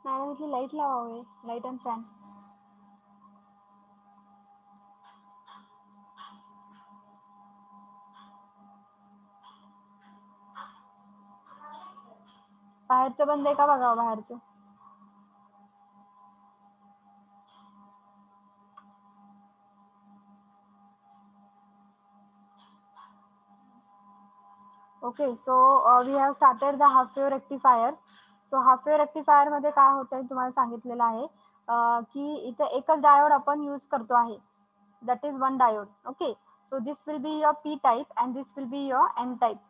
Madam इथली light लावावे, light आणि फॅन. बाहेरचं बंद आहे का बघा, बाहेरचं. Okay, so we have started the half wave rectifier. So half wave rectifier मध्ये काय होतंय तुम्हाला सांगितलेलं आहे की इथे एकच डायोड आपण यूज करतो आहे, that is one diode. Okay, so this will be your p type and this will be your n type.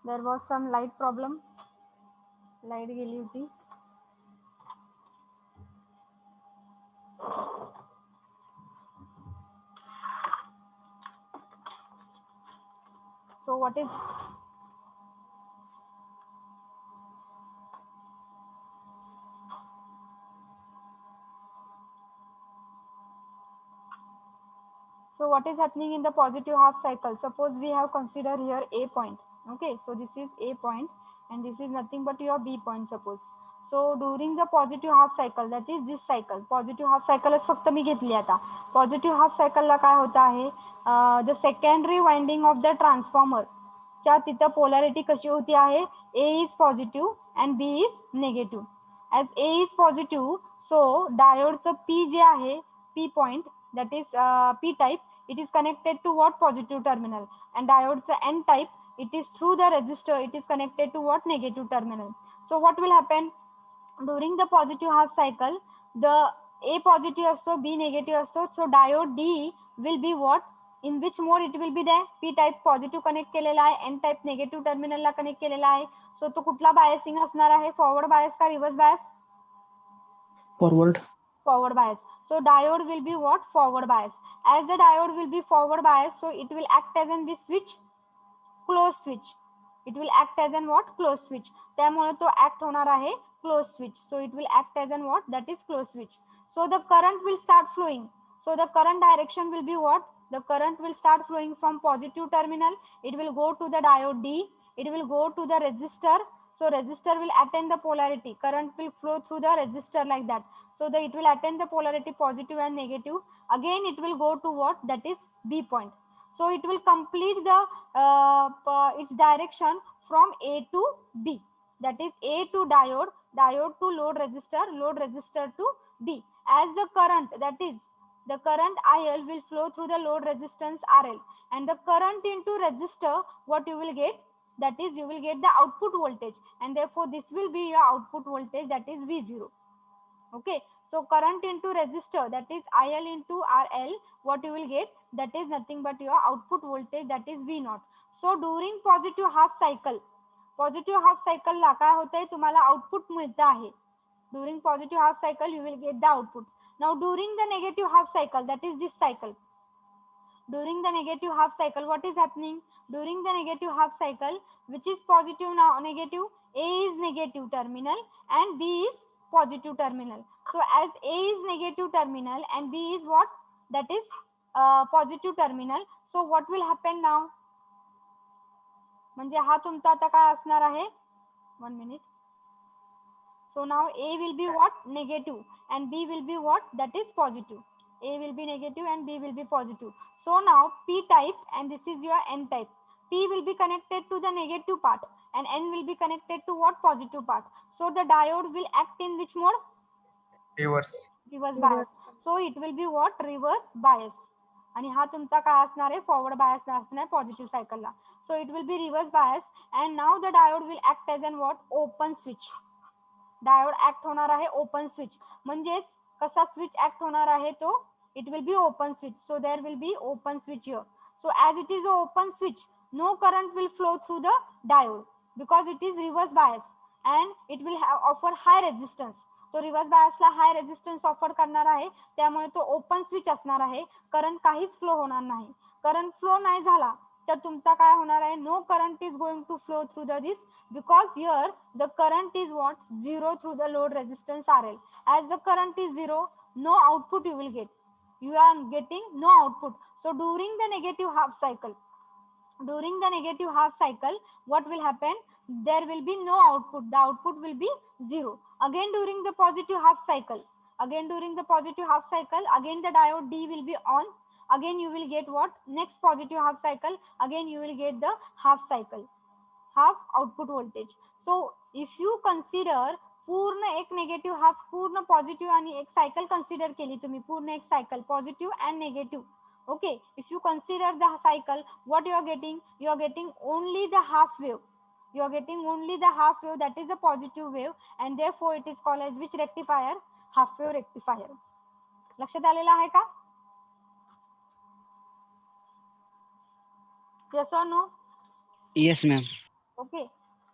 There was some light problem, light गेली होती. So what is happening in the positive half cycle? Suppose we have considered here a point. Okay, so this is a point and this is nothing but your b point, suppose. So during the positive half cycle, that is this cycle, positive half cycle फक्त मी घेतली आता. Positive half cycle ला काय होतं आहे, the secondary winding of the transformer च्या तिथं polarity कशी होती आहे, a is positive and b is negative. As a is positive, so diode चं p जे आहे, p point, that is p type, it is connected to what, positive terminal, and diode n type, it is through the resistor, it is connected to what, negative terminal. So what will happen during the positive half cycle, the a positive असतो, b negative असतो, so diode d will be what, in which mode it will be there, p type positive connect केलेला आहे, n type negative terminal ला connect केलेला आहे. So तो कुठला biasing असणार आहे, forward bias का reverse bias? Forward bias. So diode will be what, forward bias. As the diode will be forward bias, so it will act as an switch, close switch. It will act as an what, close switch. त्यामुळे तो act होणार आहे close switch. So it will act as an what, that is close switch. So the current will start flowing. So the current direction will be what, the current will start flowing from positive terminal. It will go to the diode D. It will go to the resistor. So resistor will attain the polarity. Current will flow through the resistor like that. So that it will attain the polarity positive and negative. Again it will go to what, that is B point. So it will complete the its direction from A to B. That is A to diode, diode to load resistor to B. As the current, that is the current IL will flow through the load resistance RL, and the current into resistor, what you will get, that is you will get the output voltage, and therefore this will be your output voltage, that is V0. Okay, so current into resistor, that is IL into RL, what you will get, that is nothing but your output voltage, that is V0. So during positive half cycle ला काय होतंय, तुम्हाला output मिळतं आहे. During positive half cycle you will get the output. Now during the negative half cycle, that is this cycle, during the negative half cycle, what is happening? During the negative half cycle, which is positive now, negative, A is negative terminal and B is positive terminal. So as A is negative terminal and B is what, that is positive terminal. So what will happen now? म्हणजे हा तुमचा आता काय असणार आहे, 1 minute. So now A will be what, negative, and B will be what, that is positive. A will be negative and B will be positive. So now P type and this is your N type. P will be connected to the negative part and N will be connected to what, positive part. So the diode will act in which mode? Reverse bias. So it will be what, reverse bias. आणि हा तुमचा काय असणार आहे, forward bias असणार positive सायकलला. So it will be reverse bias and now the diode will act as an what, open switch. Diode act होणार आहे ओपन स्विच. म्हणजेच कसा स्विच ऍक्ट होणार आहे तो, it will be open switch. So there will be open switch here. So as it is a open switch, no current will flow through the diode because it is reverse bias and it will offer high resistance. तो reverse बायसला हाय resistance offer करणार आहे, त्यामुळे तो open switch असणार आहे. Current काहीच flow होणार नाही. करंट फ्लो नाही झाला तर तुमचा काय होणार आहे, no current is going to flow through the this because here the current is what, zero through the load resistance RL. as the current is zero, no output you will get. You are getting no output. So during the negative half cycle, during the negative half cycle, what will happen? There will be no output. The output will be 0. Again during the positive half cycle, again the diode D will be on. Again you will get what? Next positive half cycle, again you will get the half cycle, half output voltage. So if you consider पूर्ण एक negative half पूर्ण positive आणि एक cycle consider केली तुम्ही, पूर्ण एक cycle positive and negative. Okay, if you consider the cycle, what you are getting? You are getting only the half wave. You are getting only the half wave, that is the positive wave, and therefore it is called as which rectifier? Half wave rectifier. लक्षात आलेलं आहे का? Yes or no? Yes, ma'am. Okay,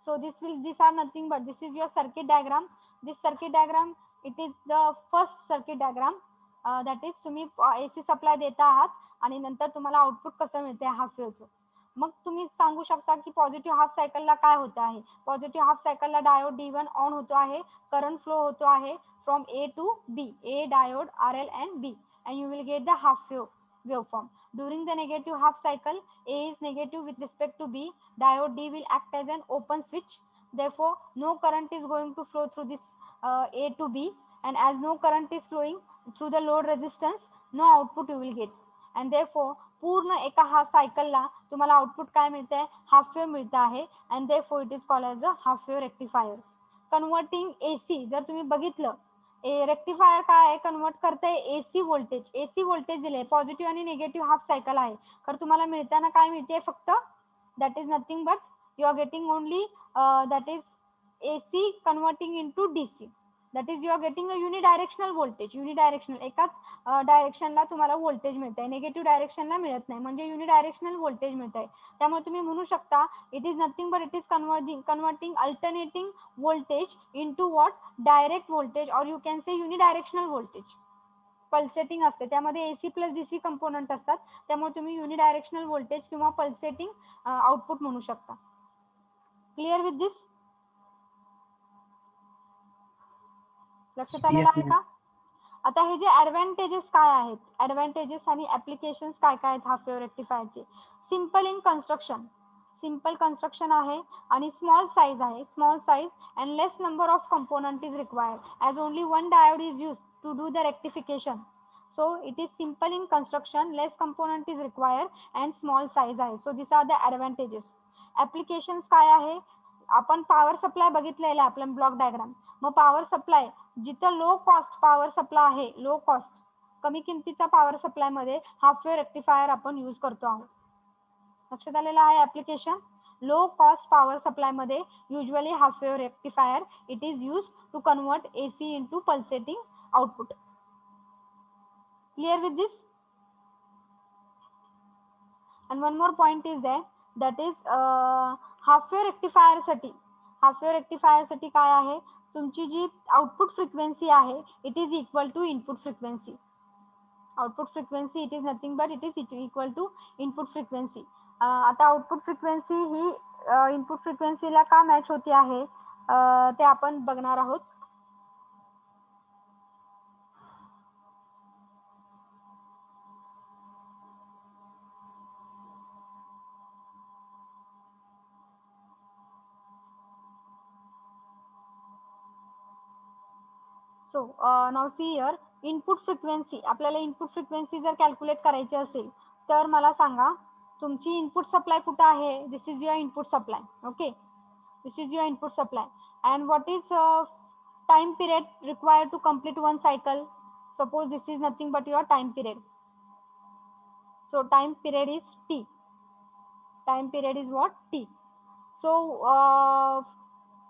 so these are nothing but this is your circuit diagram. This circuit diagram, it is the first circuit diagram. That is तुम्ही AC supply देता आहात आणि नंतर तुम्हाला आउटपुट कसं मिळते हाफ वेव्हचं. मग तुम्ही सांगू शकता की पॉझिटिव्ह हाफ सायकलला काय होतं आहे. पॉझिटिव्ह हाफ सायकलला डायोड D1 ऑन होतो आहे, करंट फ्लो होतो आहे from A to B, A diode RL and B, and you will get the half waveform. During the negative half cycle, A is negative with respect to B, diode D will act as an open switch. Therefore, no current is going to flow through this A to B, and as no current is flowing through the load resistance, no output you will get. And therefore, पूर्ण एका हा सायकलला तुम्हाला output काय मिळते आहे? Half wave मिळतं आहे. And therefore it is called as a half wave rectifier. Converting AC जर तुम्ही बघितलं, रेक्टिफायर काय आहे? कन्वर्ट करते AC व्होल्टेज. AC व्होल्टेज दिले, पॉझिटिव्ह आणि निगेटिव्ह हाफ सायकल आहे, तर तुम्हाला मिळताना काय मिळते फक्त? that is nothing but you are getting only that is AC converting into DC, that is you are getting a unidirectional voltage. unidirectional एकाच डायरेक्शनला तुम्हाला व्होल्टेज मिळत आहे, निगेटिव्ह डायरेक्शनला मिळत नाही, म्हणजे युनिडायरेक्शनल व्होल्टेज मिळत आहे. त्यामुळे तुम्ही म्हणू शकता it is nothing but it is converting alternating voltage into what? Direct voltage, or you can say unidirectional voltage. Pulsating असते, त्यामध्ये AC प्लस DC कंपोनंट असतात, त्यामुळे तुम्ही युनिडायरेक्शनल व्होल्टेज किंवा पल्सेटिंग आउटपुट म्हणू शकता. Clear with this? लक्षात आलेलं आहे का? आता हे जे ऍडव्हान्टेजेस काय आहेत, ऍडव्हान्टेजेस आणि ऍप्लिकेशन्स काय काय आहेत हाफ वेव्ह रेक्टिफायरचे? Simple in construction, simple construction आहे आणि स्मॉल साईज आहे, small size and less number of component is required as only one diode is use to do the rectification. So it is simple in construction, less component is required and small size आहे. So these are the advantages. Applications काय आहे? आपण power supply बघितलेला आहे आपल्या block diagram. मग power supply जिथं लो cost power supply आहे, लो cost कमी किमतीचा पॉवर सप्लाय मध्ये हाफ वेव्ह रेक्टिफायर आपण यूज करतो आहोत. लक्षात आलेलं आहे application? Low cost power supply मध्ये usually half wave rectifier it is use to convert AC into pulsating output. Clear with this? And one more point is there, that is half wave rectifier साठी काय आहे? तुमची जी output frequency आहे it is equal to input frequency. Output frequency it is nothing but it is equal to input frequency. आता output frequency ही input फ्रिक्वेन्सीला का मॅच होती आहे ते आपण बघणार आहोत. So now see here, input frequency, आपल्याला इनपुट फ्रिक्वेन्सी जर कॅल्क्युलेट करायची असेल तर मला सांगा तुमची इनपुट सप्लाय कुठं आहे? This is your input supply. Okay, this is your input supply. And what is time period required to complete one cycle? Suppose this is nothing but your time period. So time period is T. Time period is what? T. So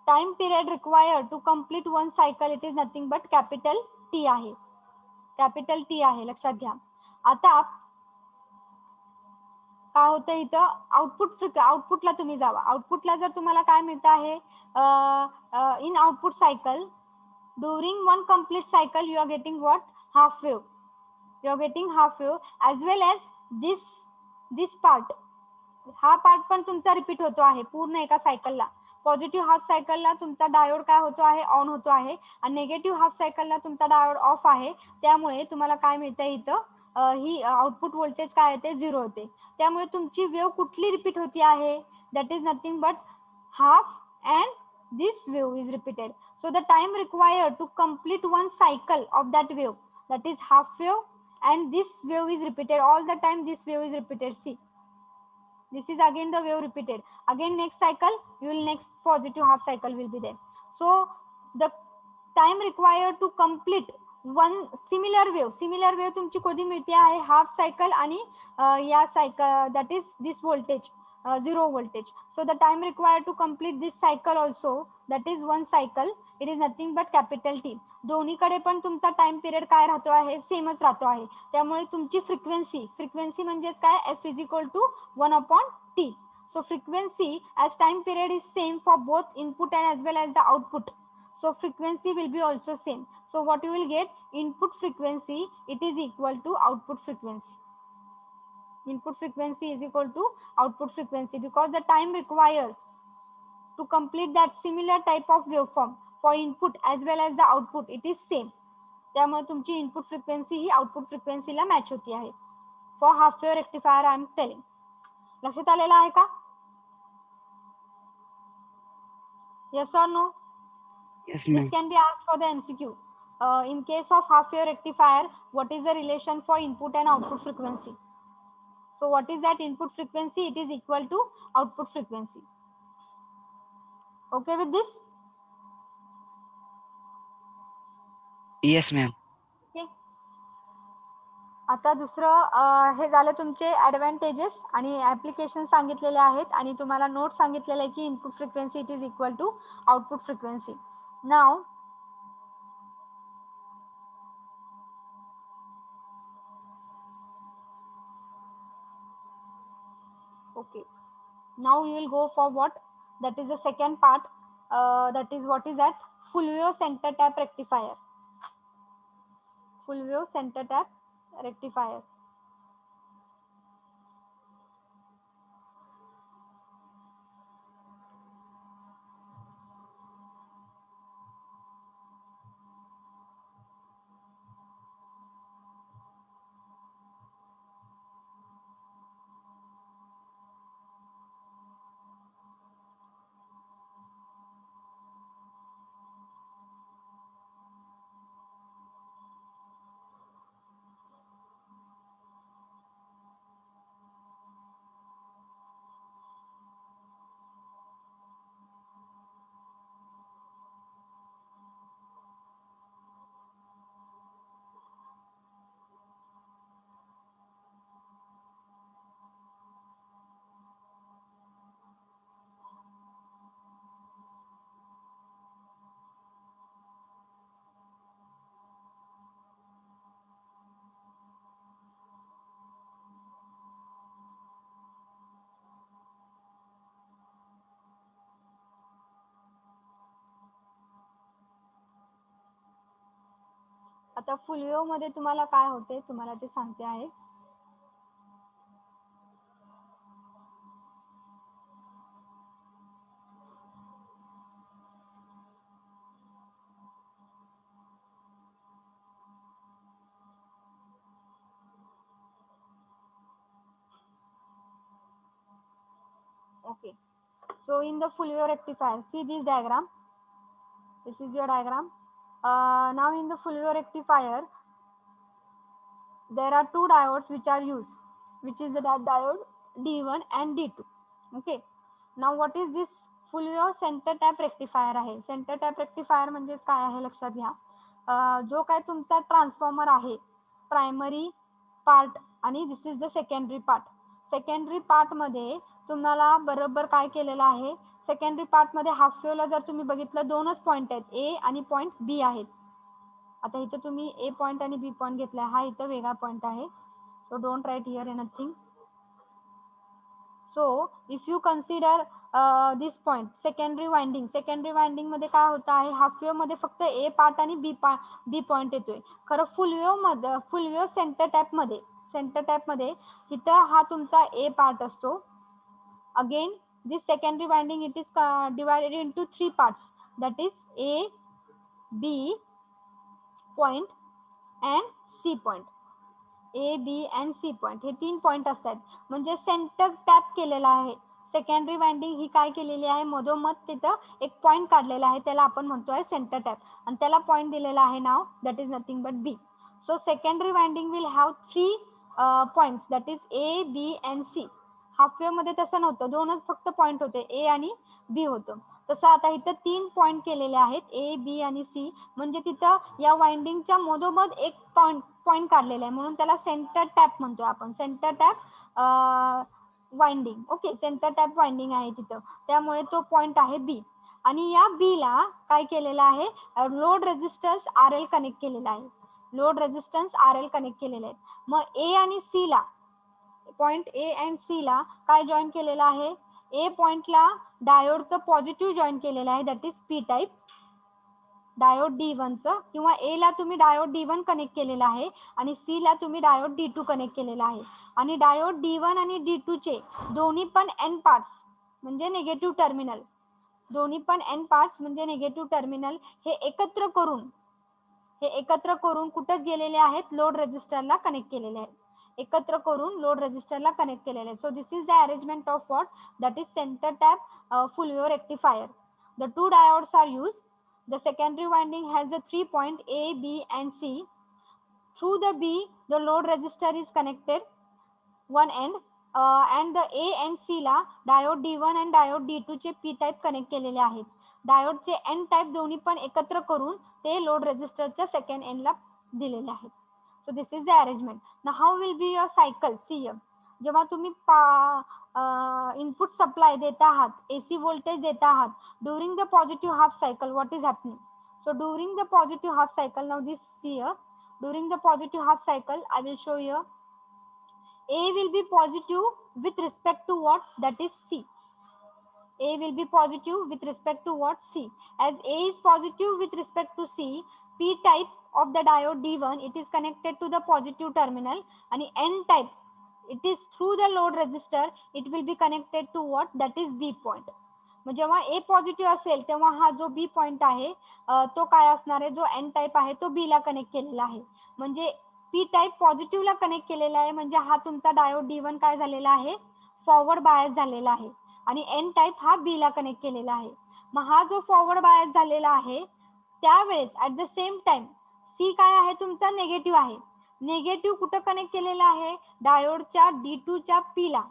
time period required to complete one cycle it is nothing but capital T आहे, capital T आहे, लक्षात घ्या. आता काय होतं इथं? आउटपुटला तुम्ही जावा. आउटपुटला जर तुम्हाला काय मिळतं आहे in output cycle during one complete cycle you are getting what? Half wave. You are getting half wave as well as this part. हा पार्ट पण तुमचा रिपीट होतो आहे पूर्ण एका सायकलला. पॉझिटिव्ह हाफ सायकलला तुमचा डायोड काय होतो आहे? ऑन होतो आहे, आणि निगेटिव्ह हाफ सायकलला तुमचा डायोड ऑफ आहे. त्यामुळे तुम्हाला काय मिळतंय इथं? ही आउटपुट व्होल्टेज काय येते 0 होते. त्यामुळे तुमची वेव्ह कुठली रिपीट होती आहे, that is nothing but half and this wave is repeated. So the time required to complete one cycle of that wave, that is half wave, and this wave is repeated all the time. This wave is repeated. See, this is again the wave repeated. Again next cycle, you will next positive half cycle will be there. So the time required to complete one similar wave तुमची कधी मिळते आहे half cycle आणि या cycle that is this voltage 0 voltage. So the time required to complete this cycle also, that is one cycle, it is nothing but capital T. दोन्हीकडे पण तुमचा time period काय राहतो आहे, सेमच राहतो आहे. त्यामुळे तुमची फ्रिक्वेन्सी म्हणजेच काय, F is equal to 1/T. So frequency as time period is same for both input and as well as the output. So frequency will be also same. So what you will get, input frequency it is equal to output frequency. Input frequency is equal to output frequency because the time required to complete that similar type of waveform for input as well as the output it is same. त्यामुळे तुमची input frequency ही output फ्रिक्वेन्सीला match होती आहे. For half wave rectifier I am telling. लक्षात आलेलं आहे का? Yes or no? Yes, ma'am. This can be asked for the MCQ. In case of half wave rectifier, what is the relation for input and output frequency? So what is that input frequency? It is equal to output frequency. Okay with this? Yes, ma'am. Okay. आता दुसरं हे झालं तुमचे advantages आणि application सांगितलेले आहेत आणि तुम्हाला note सांगितलेलं आहे की input frequency it is equal to output frequency. नाव okay, now you will go for what, that is the second part, that is what is that full wave center tap rectifier. Full wave center tap rectifier. आता full wave मध्ये तुम्हाला काय होते तुम्हाला ते सांगते आहे. Okay, so in the full wave rectifier, see this diagram, this is your diagram. Now in the full wave rectifier there are two diodes which are used, which is the diode D1 and D2. Okay, now what is this full wave center tap rectifier आहे. Centre tap rectifier म्हणजेच काय आहे लक्षात घ्या. जो काय तुमचा transformer आहे प्रायमरी पार्ट आणि this is the secondary part. Secondary part मध्ये तुम्हाला बरोबर काय केलेलं आहे, सेकंडरी पार्ट मध्ये हाफ वेव्हला जर तुम्ही बघितलं दोनच पॉईंट आहेत, ए आणि पॉईंट बी आहेत. आता इथं तुम्ही ए पॉईंट आणि बी पॉईंट घेतला, हा इथं वेगळा पॉईंट आहे. So don't write here anything. So if you consider this point secondary winding मध्ये काय होतं आहे, हाफ वेव्ह मध्ये फक्त ए पार्ट आणि बी पॉईंट येतोय. खरं फुल वेव्ह सेंटर टॅप मध्ये इथं हा तुमचा ए पार्ट असतो. Again this secondary winding it is divided into three parts, that is A, B point and C point. A B and C point, हे 3 point असतात. म्हणजे सेंटर टॅप केलेला आहे. सेकंडरी वाइंडिंग ही काय केलेली आहे, मधोमध तिथं एक पॉईंट काढलेला आहे, त्याला आपण म्हणतोय सेंटर टॅप, आणि त्याला पॉईंट दिलेला आहे नाव, that is nothing but B. So secondary winding will have 3 points, that is A B and C. Half wave मध्ये तसं नव्हतं, 2च फक्त पॉईंट होते, ए आणि बी होतं. तसं आता इथं 3 पॉईंट केलेले आहेत, ए बी आणि सी. म्हणजे तिथं या वाइंडिंगच्या मधोमध एक पॉईंट काढलेला आहे, म्हणून त्याला सेंटर टॅप म्हणतो आपण. Centre tap winding. Okay, centre tap winding आहे तिथं, त्यामुळे तो पॉईंट आहे बी. आणि या बी ला काय केलेलं आहे, load resistance R L connect केलेला आहे. Load resistance R L connect केलेले आहेत. मग ए आणि सी ला, पॉईंट ए अँड सी ला काय जॉईन केलेलं आहे, ए पॉइंटला डायोडचं पॉझिटिव्ह जॉईन केलेलं आहे, that is P type diode D1 चं, किंवा ए ला तुम्ही डायोड D1 कनेक्ट केलेला आहे आणि सी ला तुम्ही डायोड D2 कनेक्ट केलेला आहे. आणि डायोड D1 आणि D2 चे दोन्ही पण एन पार्ट्स म्हणजे निगेटिव्ह टर्मिनल, दोन्ही पण एन पार्ट्स म्हणजे निगेटिव्ह टर्मिनल हे एकत्र करून कुठेच गेलेले आहेत, लोड रेझिस्टरला कनेक्ट केलेले आहेत. एकत्र करून लोड रेझिस्टरला कनेक्ट केलेले आहे. सो this is the arrangement of what, that is centre tap full wave rectifier. The 2 diodes are used. The secondary winding has the 3 point A, B and C. Through the B, the load resistor is connected one end, and the A and C ला diode D1 and diode D2 चे P type connect केलेले आहेत. डायोडचे N type दोन्ही पण एकत्र करून ते load रेझिस्टरच्या second एंडला दिलेले आहेत. So this is the arrangement. Now how will be your cycle. See जेव्हा तुम्ही इनपुट सप्लाय देत आहात, AC व्होल्टेज देत आहात, during the positive half cycle what is happening. So during the positive half cycle, now this here, during the positive half cycle, I will show you. A will be positive with respect to what, that is C. A will be positive with respect to what, C. As A is positive with respect to C, P type of the diode D1, it is connected to the positive terminal, and N type, it is through the load resistor, it will be connected to what, that is B point. जेव्हा ए positive असेल तेव्हा हा जो B point आहे तो काय असणार आहे, जो एन टाइप आहे तो बी ला कनेक्ट केलेला आहे. म्हणजे पी टाइप पॉझिटिव्हला कनेक्ट केलेला आहे, म्हणजे हा तुमचा डायोड D1 काय झालेला आहे, फॉरवर्ड बायस झालेला आहे. आणि एन टाइप हा बी ला कनेक्ट केलेला आहे. मग हा जो फॉरवर्ड बायस झालेला आहे त्यावेळेस ऍट द सेम टाइम सी काय आहे तुमचा, निगेटिव्ह आहे. निगेटिव्ह कुठं कनेक्ट केलेला आहे, डायोडच्या D2 च्या पी ला,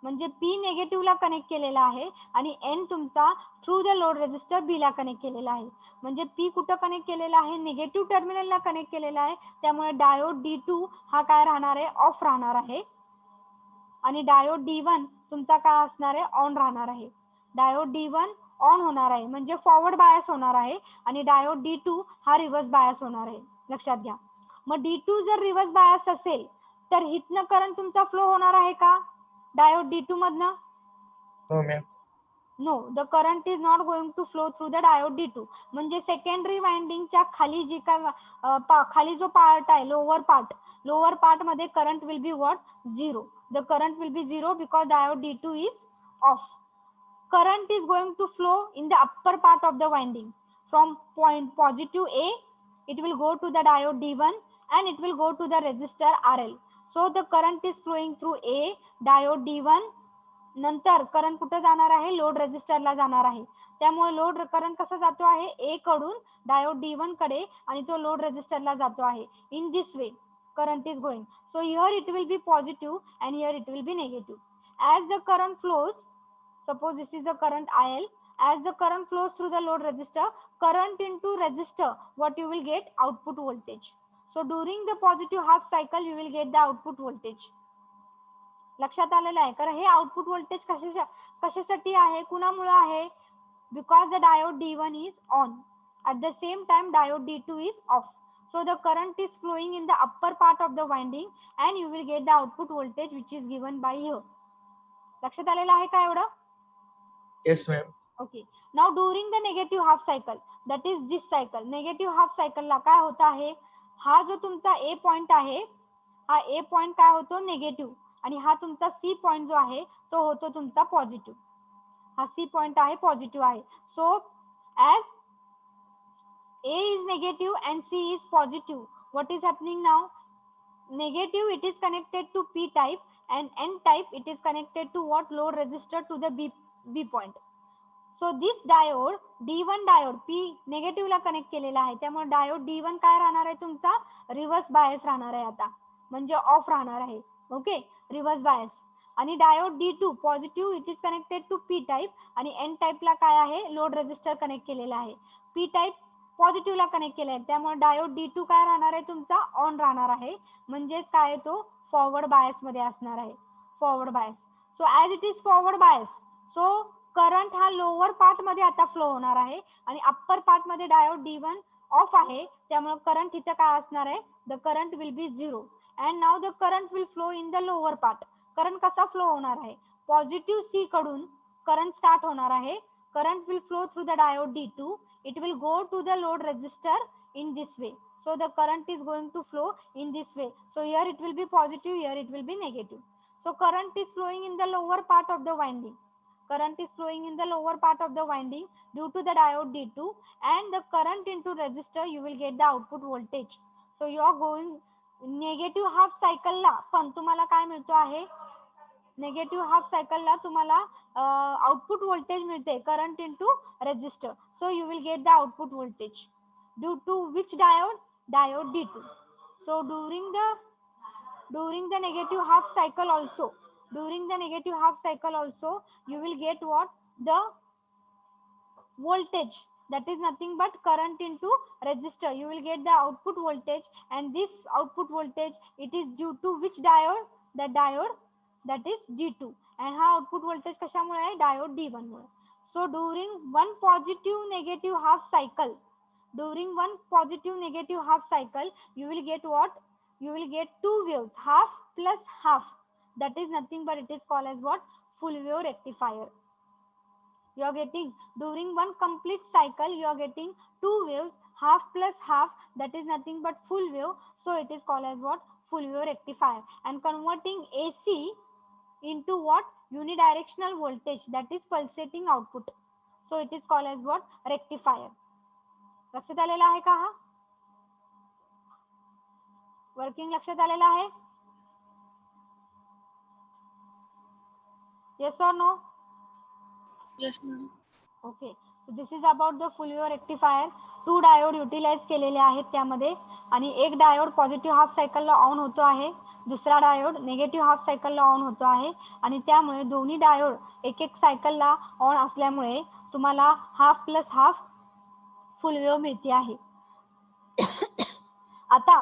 म्हणजे पी निगेटिव्हला कनेक्ट केलेला आहे आणि एन तुमचा through the load resistor B ला कनेक्ट केलेला आहे. म्हणजे पी कुठं कनेक्ट केलेला आहे, निगेटिव्ह टर्मिनलला कनेक्ट केलेला आहे. त्यामुळे डायोड D2 हा काय राहणार आहे, ऑफ राहणार आहे. आणि डायोड D1 तुमचा काय असणार आहे, ऑन राहणार आहे. डायोड D1 ऑन होणार आहे म्हणजे फॉरवर्ड बायस होणार आहे, आणि डायोड D2 हा रिव्हर्स बायस होणार आहे. लक्षात घ्या. मग D2 जर रिव्हर्स बायस असेल तर हितनं करंट तुमचा फ्लो होणार आहे का, डायोड D2 मधनं? No, ma'am. No, the current is not going to flow through the diode D2. म्हणजे सेकंडरी वाइंडिंगच्या खाली जी काय खाली जो पार्ट आहे, लोअर पार्ट मध्ये current will be what, zero. The current will be zero because diode D2 is of. Current is going to flow in the upper part of the winding from point positive A, it will go to the diode D1 and it will go to the resistor RL. So the current is flowing through A, diode D1. नंतर current कुठे जाणार आहे, load रेझिस्टरला जाणार आहे. त्यामुळे load current कसा जातो आहे, ए कडून डायोड D1 कडे आणि तो लोड रेझिस्टरला जातो आहे. इन this way current is going. So here it will be positive and here it will be negative. As the current flows, suppose this is the current IL, as the current flows through the load resistor, current into resistor, what you will get, output voltage. So during the positive half cycle you will get the output voltage. लक्षात आलेलं आहे. कारण हे output voltage कशासाठी आहे, कुणामुळे आहे, because the diode D1 is on, at the same time diode D2 is off. So the current is flowing in the upper part of the winding and you will get the output voltage which is given by here. लक्षात आलेलं आहे का एवढं? Yes, ma'am. Okay. Now during the negative half cycle, that is this cycle, negative half cycle ला काय होत आहे, हा जो तुमचा A पॉइंट आहे, हा A पॉइंट काय होतो, निगेटिव्ह, आणि हा तुमचा C पॉइंट जो आहे तो होतो तुमचा पॉझिटिव्ह. हा C पॉइंट आहे पॉझिटिव्ह आहे. सो as A is negative and C is positive, what is happening now, negative it is connected to p type and n type it is connected to what? Load resistor to the b point. So this diode D1 diode P नेगेटिव्हला connect केलेला आहे, त्यामुळे diode D1 काय राहणार आहे तुमचा? Reverse bias राहणार आहे आता, म्हणजे ऑफ राहणार आहे. Okay, reverse bias. आणि diode D2 positive it is connected to P type आणि N टाईपला काय आहे? लोड रेजिस्टर कनेक्ट केलेला आहे. P टाईप पॉझिटिव्हला कनेक्ट केला आहे, त्यामुळे डायोड D2 काय राहणार आहे तुमचा? ऑन राहणार आहे, म्हणजेच काय तो फॉरवर्ड बायस मध्ये असणार आहे. Forward bias. So as it is forward bias, so current हा लोअर पार्ट मध्ये आता फ्लो होणार आहे आणि अप्पर पार्ट मध्ये डायोड D1 ऑफ आहे, त्यामुळे करंट इथे काय असणार आहे? The current will be 0 and now the current will flow in the lower part. Current कसा फ्लो होणार आहे? पॉझिटिव्ह सी कडून करंट स्टार्ट होणार आहे. Current will flow through the diode D2. It will go to the load resistor in this way. So the current is going to flow in this way. So here it will be positive, here it will be negative. So current is flowing in the lower part of the winding. Current is flowing in the lower part of the winding due to the diode D2, and the current into resistor you will get the output voltage. So you are going negative half cycle ला पण तुम्हाला काय मिळतो आहे? Negative half cycle ला तुम्हाला output voltage मिळते current into resistor. So you will get the output voltage due to which diode? Diode D2. So during the negative half cycle also, you will get what? The voltage, that is nothing but current into resistor. You will get the output voltage, and this output voltage it is due to which diode? The diode that is D2. and हा output voltage कशामुळे आहे? Diode D1 Mule. So during one positive negative half cycle, you will get what? You will get two waves, half plus half. That is nothing but it is called as what? Full wave rectifier. You are getting, during one complete cycle you are getting two waves, half plus half, that is nothing but full wave. So it is called as what? Full wave rectifier. And converting AC into what? Unidirectional voltage, that is pulsating output. So it is called as what? Rectifier. लक्षात आलेला आहे का? हा working लक्षात आलेला आहे? Yes or no? Yes, ma'am. Okay, so this is about the full wave rectifier. 2 diode utilize केलेले आहेत त्यामध्ये, आणि एक डायोड पॉझिटिव्ह हाफ सायकलला ऑन होतो आहे, दुसरा डायोड नेगेटिव्ह हाफ सायकलला ऑन होतो आहे, आणि त्यामुळे दोन्ही डायोड एक एक सायकलला ऑन असल्यामुळे तुम्हाला half plus half full wave मिळते आहे. आता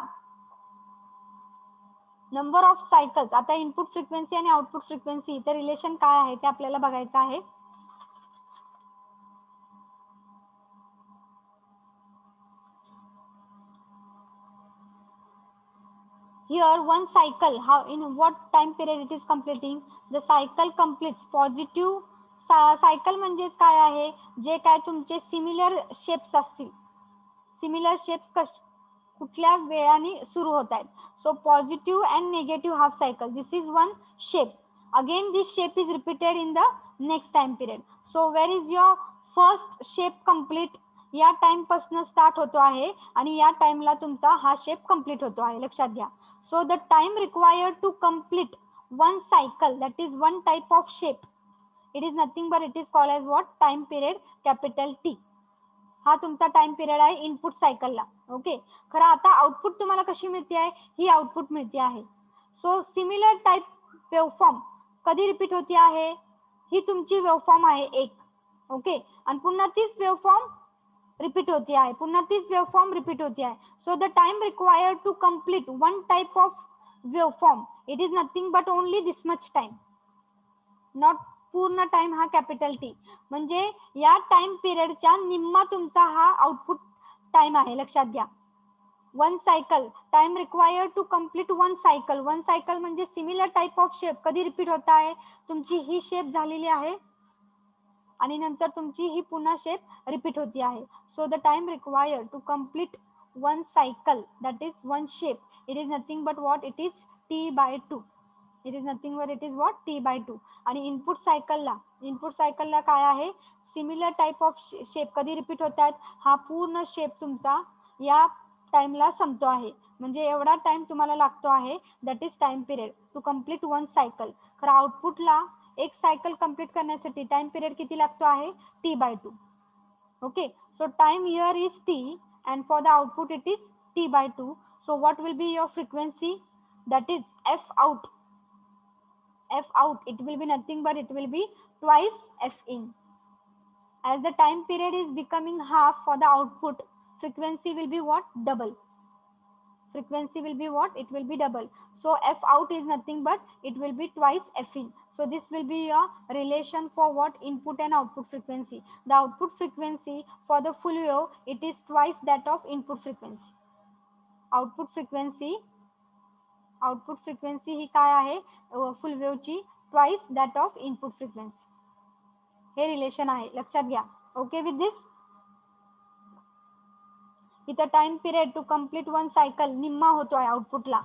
नंबर ऑफ सायकल्स, आता इनपुट फ्रिक्वेन्सी आणि आउटपुट फ्रिक्वेन्सी ते रिलेशन काय आहे ते आपल्याला बघायचं आहे. Here one cycle, how in what time period it is completing? The cycle completes positive cycle म्हणजेच काय आहे? जे काय तुमचे सिमिलर शेप्स असतील, सिमिलर शेप्स कुठल्या वेळाने सुरू होत आहेत. So positive and negative half cycle, this is one shape. Again this shape is repeated in the next time period. So where is your first shape complete? या time पासून start होतो आहे आणि या टाइमला तुमचा हा शेप कंप्लीट होतो आहे, लक्षात घ्या. So the time required to complete one cycle, that is one type of shape, it is nothing but it is called as what? Time period, capital T. हा तुमचा टाइम पिरियड आहे input सायकलला. Okay, खरं आता output तुम्हाला कशी मिळते आहे? ही output मिळते आहे. सो सिमिलर टाइप वेवफॉर्म कधी रिपीट होती आहे? ही तुमची वेवफॉर्म आहे एक. ओके, आणि पुन्हा तीच वेवफॉर्म रिपीट होती आहे, पुन्हा तीच वेवफॉर्म रिपीट होती आहे. So the time required to complete one type of waveform, it is nothing but only this much time, not पूर्ण टाइम हा कॅपिटल टी. म्हणजे या टाइम पिरियडच्या निम्मा तुमचा हा आउटपुट टाइम आहे, लक्षात घ्या. One cycle, time required to complete one cycle. One cycle म्हणजे सिमिलर टाइप ऑफ शेप कधी रिपीट होत आहे? तुमची ही शेप झालेली आहे आणि नंतर तुमची ही पुन्हा शेप रिपीट होती आहे. So the time required to complete one cycle, that is one shape, it is nothing but what? It is T/2. It is nothing but it is what? T/2. आणि input सायकलला काय आहे? Similar type of shape कधी repeat होत आहेत? हा पूर्ण shape तुमचा या टाइमला संपतो आहे. म्हणजे एवढा टाइम तुम्हाला लागतो आहे, that is time period to complete one cycle. खरं आउटपुटला एक सायकल कम्प्लीट करण्यासाठी टाइम पिरियड किती लागतो आहे? T/2. Okay, so time here is T and for the output it is T/2. So what will be your frequency? That is F out. F out, it will be nothing but it will be twice F in. As the time period is becoming half for the output, frequency will be what? Double. Frequency will be what? It will be double. So F out is nothing but it will be twice F in. So this will be a relation for what? Input and output frequency. The output frequency for the full wave, it is twice that of input frequency. Output frequency ही काय आहे? Full wave ची twice that of input frequency. हे relation आहे, लक्षात घ्या. Okay with this. इथं time period to complete one cycle निम्मा होतोय आउटपुटला.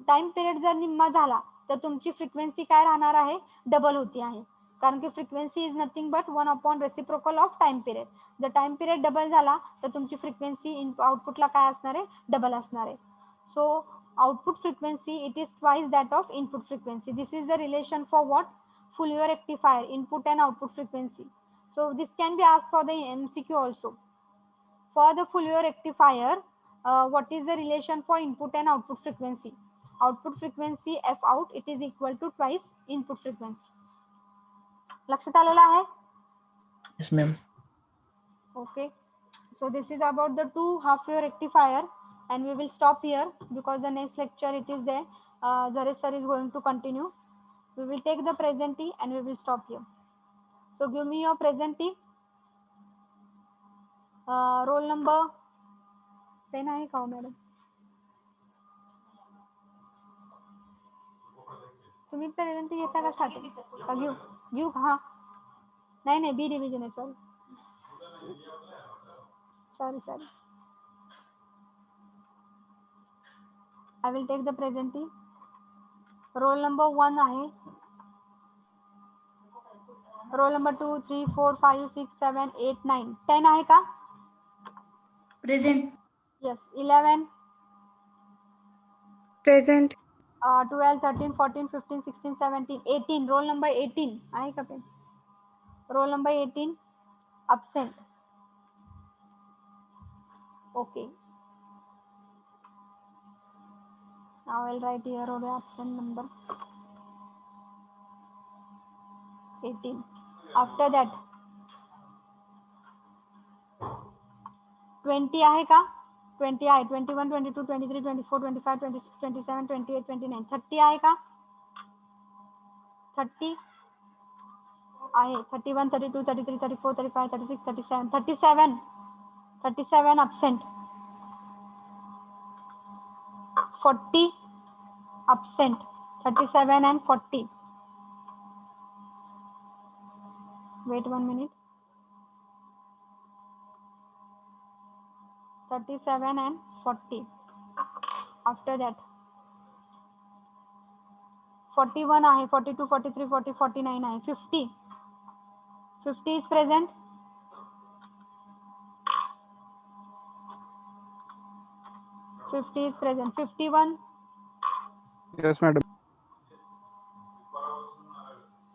टाइम पिरियड जर निम्मा झाला तर तुमची फ्रिक्वेन्सी काय राहणार आहे? डबल होती आहे. कारण की frequency is nothing but 1 reciprocal of time period. जर टाइम पिरियड डबल झाला तर तुमची फ्रिक्वेन्सी आउटपुटला काय असणार आहे? डबल असणार आहे. सो output frequency, it is twice that of input frequency. This is the relation for what? Full wave rectifier, input and output frequency. So this can be asked for the MCQ also. For the full wave rectifier, what is the relation for input and output frequency? Output frequency F out, it is equal to twice input frequency. लक्षात आलेला आहे? Yes, ma'am. Okay. So this is about the two half wave rectifier. And we will stop here because the next lecture it is there. Zaresh sir is going to continue. We will take the presentee and we will stop here. So give me your presentee. Roll number 10 आहे का madam? तुम्ही presenty घेता का starting? का घेऊ हा? नाही B division आहे. Sorry. I will take the presentee. Roll number 1 आहे. Roll number 2, 3, 4, 5, 6, 7, 8, 9, 10 आहे का? Present. Yes. 11. Present. 12, 13, 14, 15, 16, 17, 18. Roll number 18 आहे का pen? Roll number 18 absent. Okay. Now I will write here the absent number 18. After that 20 आहे का? 20 आहे. 21, 22, 23, 24, 25, 26, 27, 28, 29, 30 आहे का? 30 आहे. 31, 32, 33, 34, 35, 36, 37, 37 absent. 40 absent. 37 and 40. Wait 1 minute. 37 and 40. After that 41 आहे. 42, 43, 40, 49 आहे. 50. 50 is present. 50 is present. 51. Yes, madam.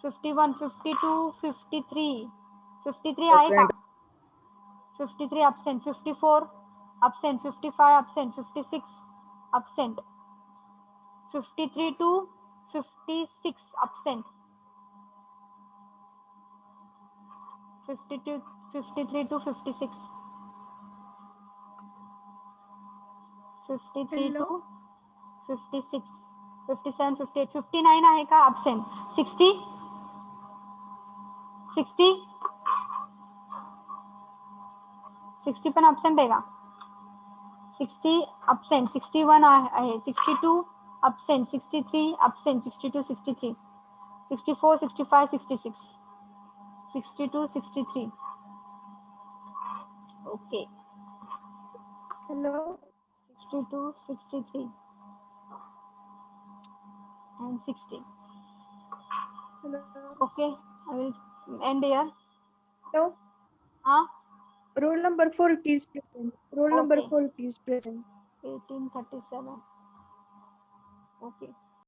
51, 52, 53. 53 आहे का? 53 absent. 54 absent. 55 absent. 56 absent. 53 to 56 absent. 53 to 56. 53 to 56. 57, 58, 59 आहे का? absent. 60. 60 पण absent आहे का? 60 absent. 61 आहे. 62 absent. 63 absent. 62, 63. 64, 65, 66. 62, 63. Okay. Hello. 62, 63. And 60. Hello. Okay. I will end here. Hello. Huh? Roll number 4, it is present. Roll number Okay. 4, it is present. 1837. Okay.